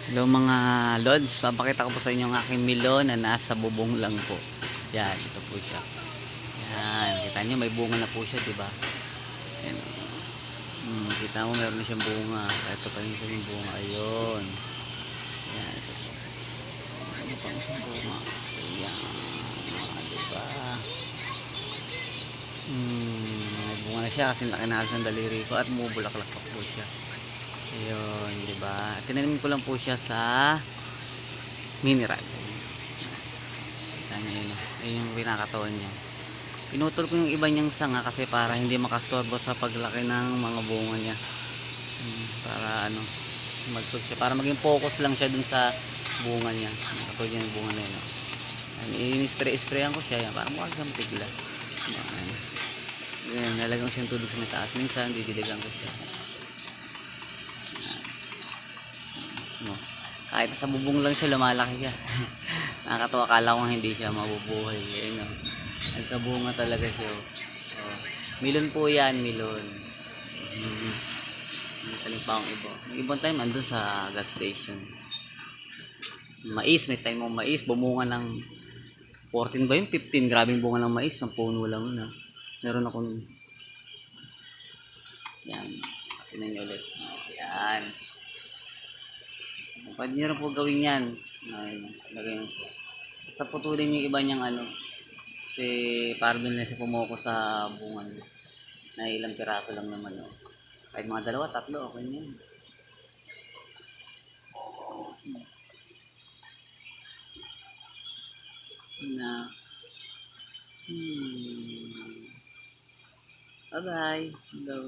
Hello mga lods, papakita ko po sa inyo ang aking melon na nasa bubong lang po. Yan, ito po siya. Yan, kita nyo may bunga na po siya, di ba? Yan. Kita mo meron na siyang bunga. Ito pa yung isang bunga. Ayun. Yan, ito po. Ano pa yung isang bunga? Ayan, di ba? May bunga na siya kasi laki na halos ng daliri ko at bumubulaklak pa po siya. Ayun, di ba? Tinanim ko lang po siya sa mineral. Yan, yun yung pinakatawan niya. Pinutol ko yung iba niyang sanga kasi para hindi makastorbo sa paglaki ng mga bunga niya. Para ano, magsug siya. Para maging focus lang siya dun sa bunga niya. Katulad yung bunga na yun. In-spray-sprayan ko siya yan. Para mukha siyang tigla. Yan. Yan, nalagang siyang tubig sa mataas. Minsan, didiligan ko siya. No. Kahit sa bubong lang siya, lumalaki siya. Nakakatawa, akala ko hindi siya mabubuhay. Ayun, no. Nagkabunga talaga siya. Oh. Milon po yan, milon. Talim pa akong iba. Yung ibang time, andun sa gas station. Mais, may time mo mais. Bumunga ng 14 ba yun? 15. Grabing bunga ng mais. Ang puno lang na. Meron akong yan. Tinan nyo ulit. Yan. Pwede nyo rin po gawin yan. Basta putulin yung iba niyang ano. Kasi para doon lang siya pumoko sa bunga niya. Na ilang piraso lang naman. Oh. Kahit mga dalawa, tatlo, okay na yun. Na. Bye-bye. Hello.